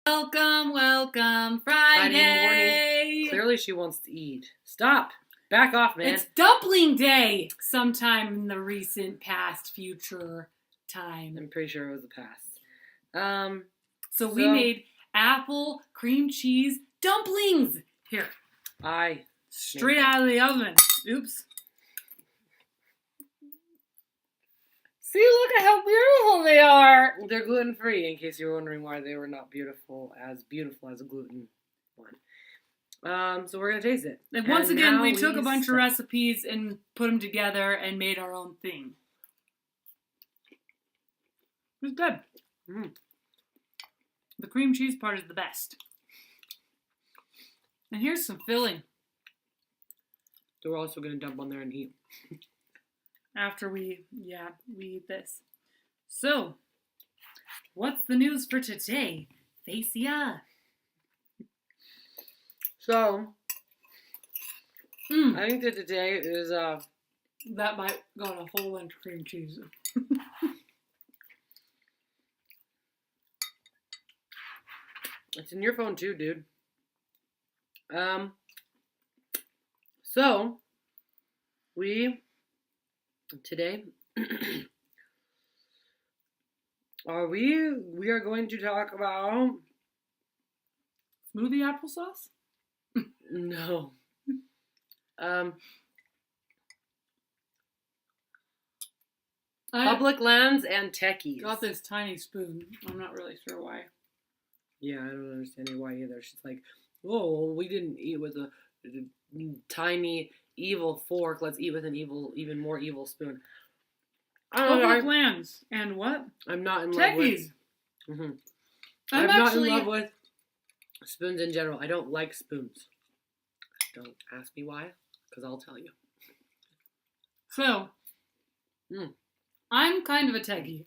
Welcome, Friday Friday. Clearly she wants to eat. Stop. Back off, man. It's dumpling day sometime in the recent past future time. I'm pretty sure it was the past. So we made apple cream cheese dumplings. Here. Straight out of the oven. Oops. See, look at how beautiful they are. They're gluten-free, in case you were wondering why they were not beautiful as a gluten one. So we're going to taste it. And once again, we took a bunch of recipes and put them together and made our own thing. It was good. Mm. The cream cheese part is the best. And here's some filling. So we're also going to dump on there and eat. After we eat this. So, what's the news for today? Facia. So, I think that today is, that might go on a whole bunch of cream cheese. It's in your phone too, dude. So, today, we are going to talk about Smoothie applesauce? no. Public lands and techies. Got this tiny spoon. I'm not really sure why. Yeah, I don't understand why either. She's like, oh, we didn't eat with a tiny evil fork. Let's eat with an even more evil spoon. Public lands and what? I'm not in love with. Techies. Mm-hmm. I'm not in love with spoons in general. I don't like spoons. Don't ask me why, because I'll tell you. So, I'm kind of a techie.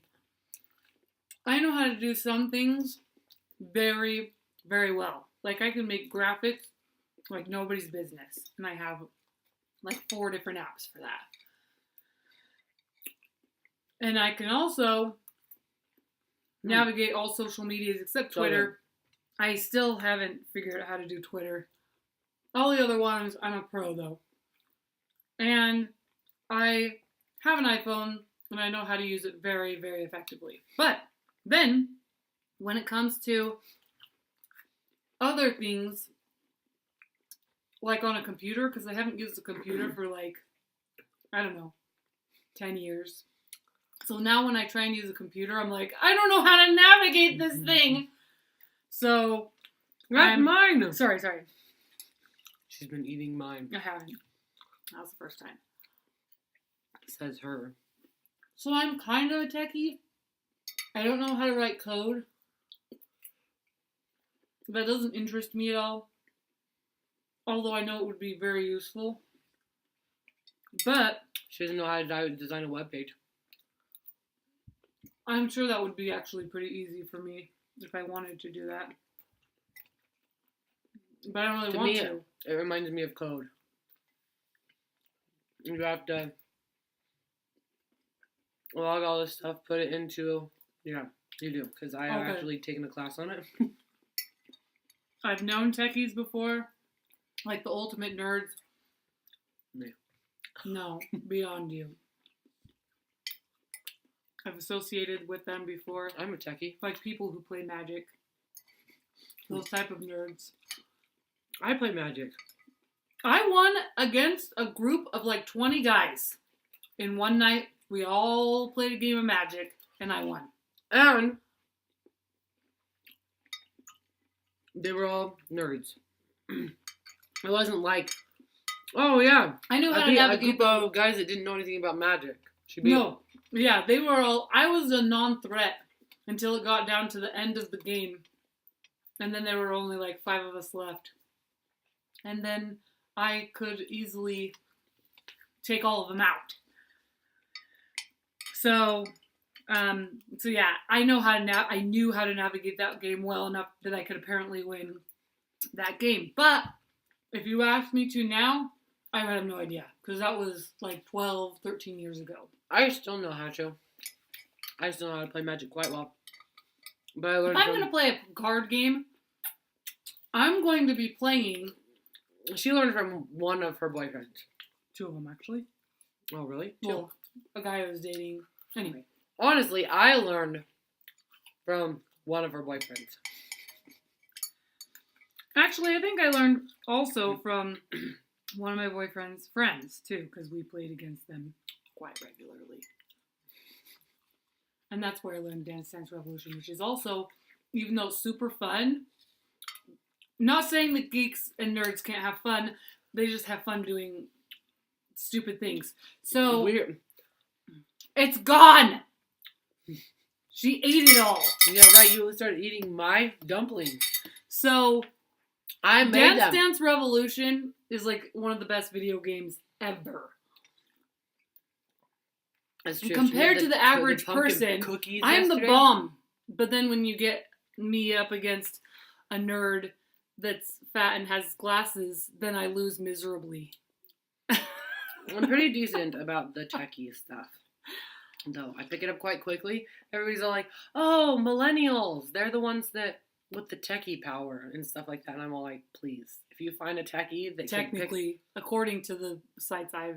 I know how to do some things very, very well. Like, I can make graphics like nobody's business. And I have like 4 different apps for that. And I can also navigate all social medias except Twitter. I still haven't figured out how to do Twitter. All the other ones, I'm a pro though. And I have an iPhone and I know how to use it very, very effectively. But then, when it comes to other things, like on a computer, because I haven't used a computer for like, I don't know, 10 years. So now when I try and use a computer, I'm like, I don't know how to navigate this thing. So, that's mine. Sorry. She's been eating mine. I haven't. That was the first time. Says her. So I'm kind of a techie. I don't know how to write code. That doesn't interest me at all. Although I know it would be very useful. But she doesn't know how to design a web page. I'm sure that would be actually pretty easy for me if I wanted to do that. But I don't really want to. It reminds me of code. You have to log all this stuff, put it into... Yeah, you do. Because I have actually taken a class on it. I've known techies before. Like the ultimate nerds. Yeah. No, beyond you. I've associated with them before. I'm a techie. Like people who play Magic. Those type of nerds. I play Magic. I won against a group of like 20 guys. In one night, we all played a game of Magic, and I won. And they were all nerds. It wasn't like, oh yeah, I knew how to navigate a group of guys that didn't know anything about Magic. No. Yeah, they were all... I was a non-threat until it got down to the end of the game. And then there were only like 5 of us left. And then I could easily take all of them out. So yeah, I knew how to navigate that game well enough that I could apparently win that game. But if you ask me to now, I have no idea. Because that was like 12, 13 years ago. I still know how to. I still know how to play Magic quite well. But I learned if I'm going to play a card game, I'm going to be playing... She learned from one of her boyfriends. 2 of them, actually. Oh, really? 2? Well, a guy I was dating. Anyway. Honestly, I learned from one of her boyfriends. Actually, I think I learned also from one of my boyfriend's friends, too, because we played against them quite regularly. And that's where I learned Dance Dance Revolution, which is also, even though it's super fun, not saying that geeks and nerds can't have fun, they just have fun doing stupid things. So, Weird. It's gone! She ate it all. Yeah, right, you started eating my dumplings. So, I made them. Dance Revolution is like one of the best video games ever. That's true. Compared to the average person, I'm the bomb. But then when you get me up against a nerd that's fat and has glasses, then I lose miserably. I'm pretty decent about the techie stuff. Though, I pick it up quite quickly. Everybody's all like, oh, millennials. They're the ones that, with the techie power and stuff like that. And I'm all like, please, if you find a techie that technically, according to the sites I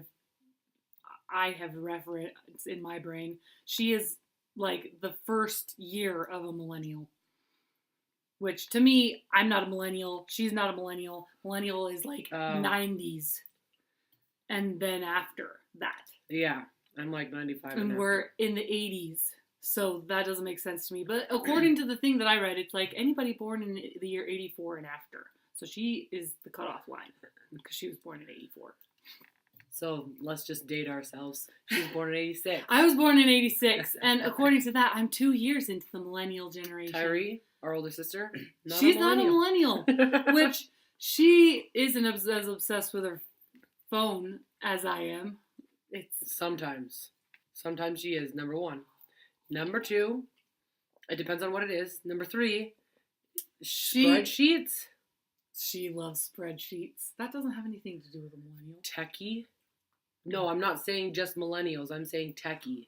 have referenced in my brain, she is like the first year of a millennial. Which, to me, I'm not a millennial. She's not a millennial. Millennial is like 90s. And then after that. Yeah, I'm like 95. And we're in the 80s. So that doesn't make sense to me. But according to the thing that I read, it's like anybody born in the year 84 and after. So she is the cutoff line. Because she was born in 84. So let's just date ourselves. She was born in 86. I was born in 86. And according to that, I'm 2 years into the millennial generation. Tyree, our older sister, she's not a millennial. Which she isn't as obsessed with her phone as I am. It's Sometimes she is, number 1. Number 2, it depends on what it is. Number 3, spreadsheets. She loves spreadsheets. That doesn't have anything to do with a millennial. Techie? No, I'm not saying just millennials. I'm saying techie.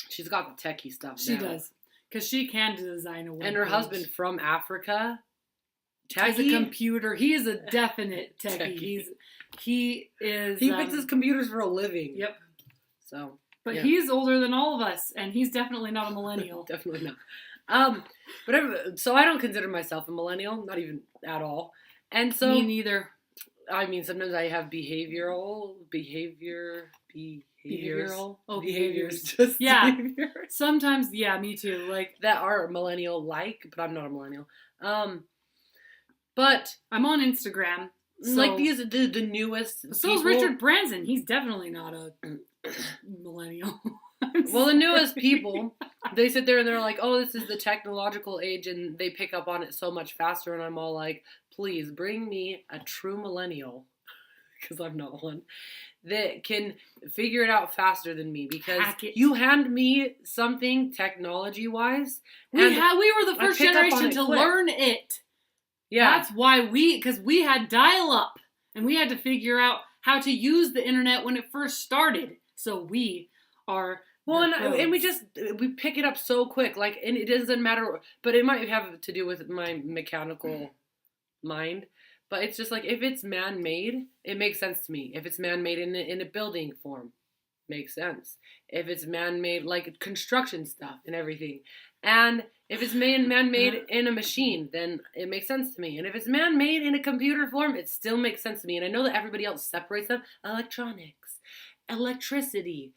She's got the techie stuff She does. Because she can design a web And her page. husband from Africa. Has a computer. He is a definite techie. He fixes computers for a living. Yep. So, but he's older than all of us, and he's definitely not a millennial. Definitely not. So I don't consider myself a millennial, not even at all. And so me neither. I mean, sometimes I have behaviors. Just yeah. behaviors. Sometimes, yeah, me too. Like that are millennial-like, but I'm not a millennial. But I'm on Instagram. So, like the newest. So is Richard Branson. He's definitely not a millennial. Well, the newest people, they sit there and they're like, oh, this is the technological age, and they pick up on it so much faster, and I'm all like, please bring me a true millennial, because I'm not one, that can figure it out faster than me, because you hand me something technology-wise, we were the first generation to learn it. Yeah. That's why because we had dial-up, and we had to figure out how to use the internet when it first started, so we are... Well, and we pick it up so quick, like, and it doesn't matter, but it might have to do with my mechanical mind, but it's just like, if it's man-made, it makes sense to me. If it's man-made in a building form, makes sense. If it's man-made, like construction stuff and everything, and if it's man-made in a machine, then it makes sense to me. And if it's man-made in a computer form, it still makes sense to me. And I know that everybody else separates them. Electronics, electricity.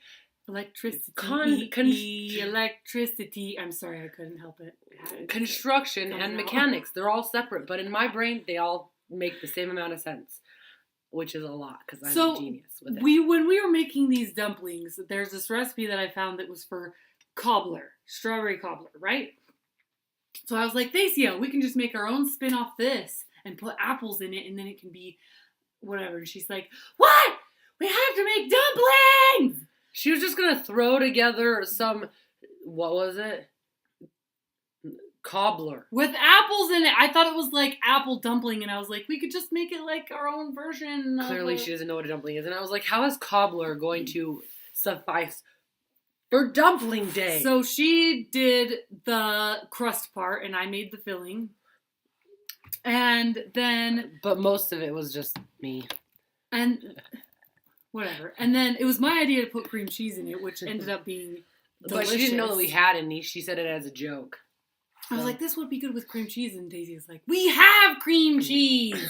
Electricity. I'm sorry, I couldn't help it. Construction and mechanics, they're all separate, but in my brain, they all make the same amount of sense, which is a lot, because I'm a genius with it. When we were making these dumplings, there's this recipe that I found that was for cobbler, strawberry cobbler, right? So I was like, Thacia, we can just make our own spin off this and put apples in it, and then it can be whatever. And she's like, what? We have to make dumplings! She was just going to throw together some, what was it? Cobbler. With apples in it. I thought it was like apple dumpling, and I was like, we could just make it like our own version. Clearly she doesn't know what a dumpling is. And I was like, how is cobbler going to suffice For dumpling day. So she did the crust part, and I made the filling. And then... But most of it was just me. And... Whatever. And then it was my idea to put cream cheese in it, which ended up being delicious. But she didn't know that we had any. She said it as a joke. I was like, this would be good with cream cheese. And Daisy was like, we have cream cheese!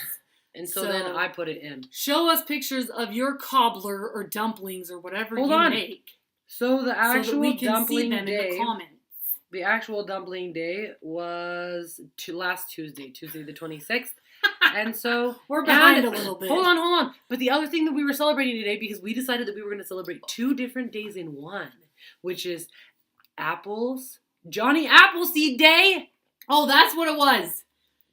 And so then I put it in. Show us pictures of your cobbler or dumplings or whatever make. So the actual so that we can dumpling see them day... in the comments. The actual dumpling day was last Tuesday the 26th. And so... We're behind a little bit. Hold on. But the other thing that we were celebrating today, because we decided that we were going to celebrate 2 different days in one, which is Johnny Appleseed Day. Oh, that's what it was.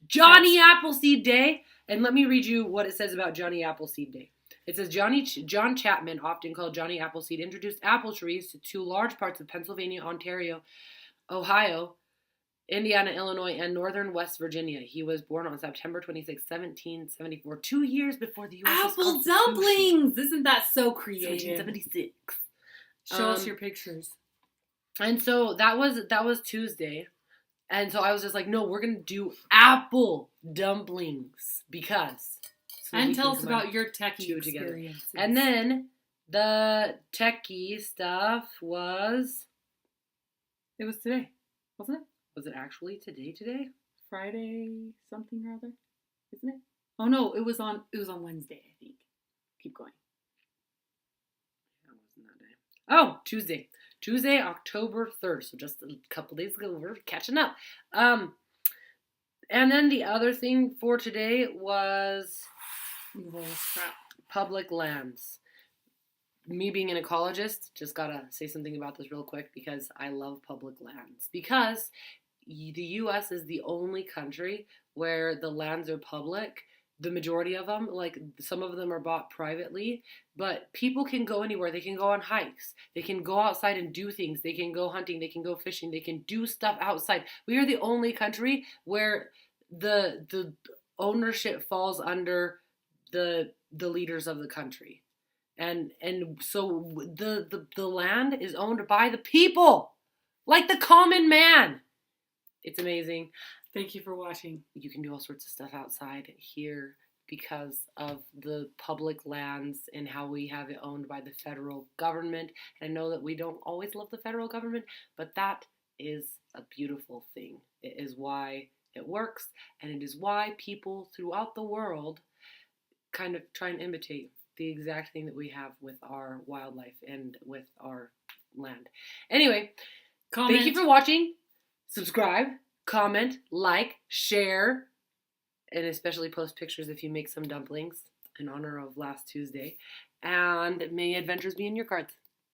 Johnny Appleseed Day. And let me read you what it says about Johnny Appleseed Day. It says, John Chapman, often called Johnny Appleseed, introduced apple trees to large parts of Pennsylvania, Ontario, Ohio, Indiana, Illinois, and northern West Virginia. He was born on September 26, 1774, 2 years before the U.S. Apple dumplings! Isn't that so creative? 1776. Show us your pictures. And so that was Tuesday. And so I was just like, no, we're going to do apple dumplings because... So and tell us about your techie experience. Together. And then the techie stuff was... It was today, wasn't it? Was it actually today? Friday something or other, isn't it? Oh no, it was on Wednesday, I think. Keep going. Yeah, it wasn't that day. Oh, Tuesday, October 3rd. So just a couple days ago, we're catching up. And then the other thing for today was public lands. Me being an ecologist, just gotta say something about this real quick because I love public lands. Because the U.S. is the only country where the lands are public. The majority of them, like some of them are bought privately, but people can go anywhere. They can go on hikes. They can go outside and do things. They can go hunting. They can go fishing. They can do stuff outside. We are the only country where the ownership falls under the leaders of the country. And so the land is owned by the people, like the common man. It's amazing. Thank you for watching. You can do all sorts of stuff outside here because of the public lands and how we have it owned by the federal government. And I know that we don't always love the federal government, but that is a beautiful thing. It is why it works, and it is why people throughout the world kind of try and imitate the exact thing that we have with our wildlife and with our land. Anyway, comment. Thank you for watching. Subscribe, comment, like, share, and especially post pictures if you make some dumplings in honor of last Tuesday. And may adventures be in your cards.